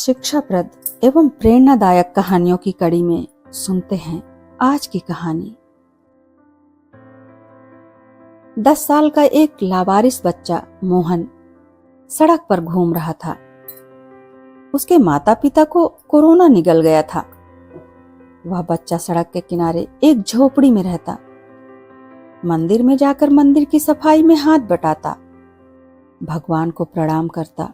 शिक्षाप्रद एवं प्रेरणादायक कहानियों की कड़ी में सुनते हैं आज की कहानी। 10 साल का एक लावारिस बच्चा मोहन सड़क पर घूम रहा था। उसके माता पिता को कोरोना निगल गया था। वह बच्चा सड़क के किनारे एक झोपड़ी में रहता। मंदिर में जाकर मंदिर की सफाई में हाथ बटाता, भगवान को प्रणाम करता,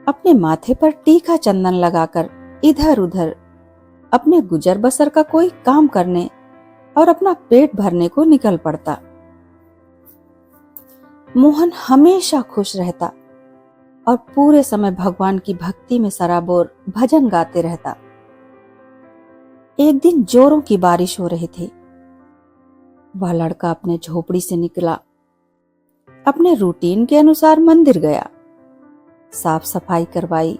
अपने माथे पर टीका चंदन लगाकर इधर उधर अपने गुजर बसर का कोई काम करने और अपना पेट भरने को निकल पड़ता। मोहन हमेशा खुश रहता और पूरे समय भगवान की भक्ति में सराबोर भजन गाते रहता। एक दिन जोरों की बारिश हो रही थी। वह लड़का अपने झोपड़ी से निकला, अपने रूटीन के अनुसार मंदिर गया, साफ सफाई करवाई,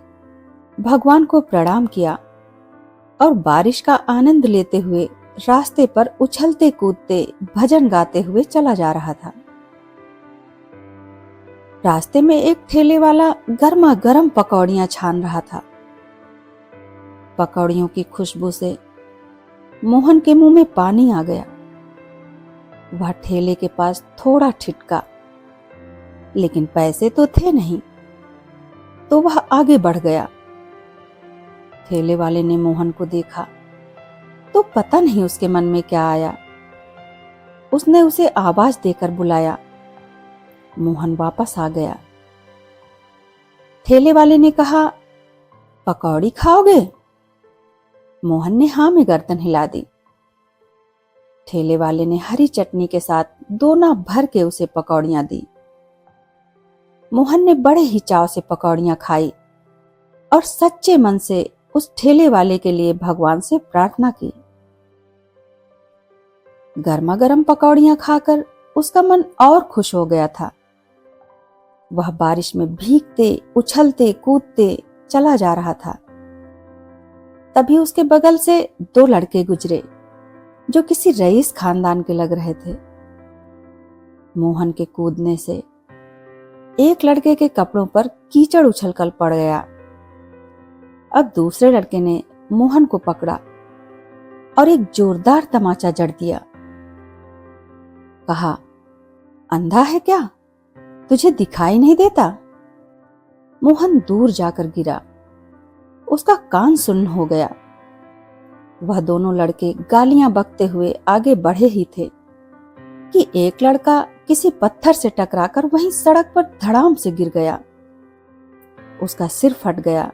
भगवान को प्रणाम किया और बारिश का आनंद लेते हुए रास्ते पर उछलते कूदते भजन गाते हुए चला जा रहा था। रास्ते में एक ठेले वाला गर्मा गर्म पकौड़ियां छान रहा था। पकौड़ियों की खुशबू से मोहन के मुंह में पानी आ गया। वह ठेले के पास थोड़ा ठिठका, लेकिन पैसे तो थे नहीं, तो वह आगे बढ़ गया। ठेले वाले ने मोहन को देखा तो पता नहीं उसके मन में क्या आया। उसने उसे आवाज देकर बुलाया। मोहन वापस आ गया। ठेले वाले ने कहा, पकौड़ी खाओगे? मोहन ने हाँ में गर्दन हिला दी। ठेले वाले ने हरी चटनी के साथ दोना भर के उसे पकौड़ियां दी। मोहन ने बड़े ही चाव से पकौड़ियां खाई और सच्चे मन से उस ठेले वाले के लिए भगवान से प्रार्थना की। गर्मा गर्म पकौड़ियां खाकर उसका मन और खुश हो गया था। वह बारिश में भीगते उछलते कूदते चला जा रहा था। तभी उसके बगल से 2 लड़के गुजरे जो किसी रईस खानदान के लग रहे थे। मोहन के कूदने से एक लड़के के कपड़ों पर कीचड़ उछलकर पड़ गया। अब दूसरे लड़के ने मोहन को पकड़ा और एक जोरदार तमाचा जड़ दिया। कहा, अंधा है क्या? तुझे दिखाई नहीं देता? मोहन दूर जाकर गिरा। उसका कान सुन्न हो गया। वह दोनों लड़के गालियां बकते हुए आगे बढ़े ही थे कि एक लड़का किसी पत्थर से टकराकर वहीं सड़क पर धड़ाम से गिर गया। उसका सिर फट गया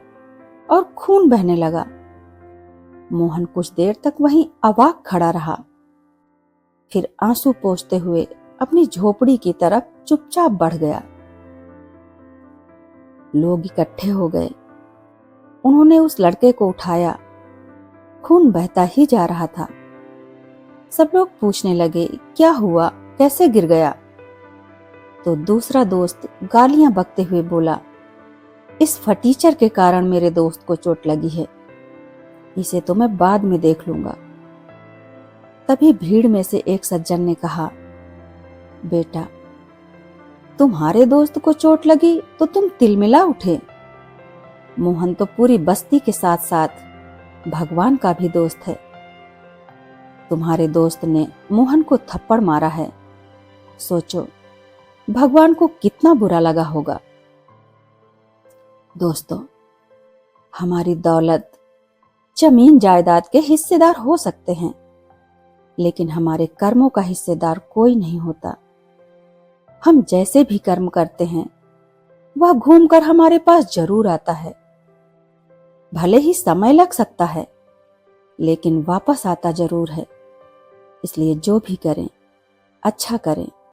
और खून बहने लगा। मोहन कुछ देर तक वहीं अवाक खड़ा रहा, फिर आंसू पोंछते हुए अपनी झोपड़ी की तरफ चुपचाप बढ़ गया। लोग इकट्ठे हो गए। उन्होंने उस लड़के को उठाया। खून बहता ही जा रहा था। सब लोग पूछने लगे, क्या हुआ, कैसे गिर गया? तो दूसरा दोस्त गालियां बकते हुए बोला, इस फटीचर के कारण मेरे दोस्त को चोट लगी है, इसे तो मैं बाद में देख लूंगा। तभी भीड़ में से एक सज्जन ने कहा, बेटा, तुम्हारे दोस्त को चोट लगी तो तुम तिलमिला उठे। मोहन तो पूरी बस्ती के साथ साथ भगवान का भी दोस्त है। तुम्हारे दोस्त ने मोहन को थप्पड़ मारा है। सोचो भगवान को कितना बुरा लगा होगा। दोस्तों, हमारी दौलत, जमीन जायदाद के हिस्सेदार हो सकते हैं, लेकिन हमारे कर्मों का हिस्सेदार कोई नहीं होता। हम जैसे भी कर्म करते हैं वह घूमकर हमारे पास जरूर आता है। भले ही समय लग सकता है, लेकिन वापस आता जरूर है। इसलिए जो भी करें, अच्छा करें।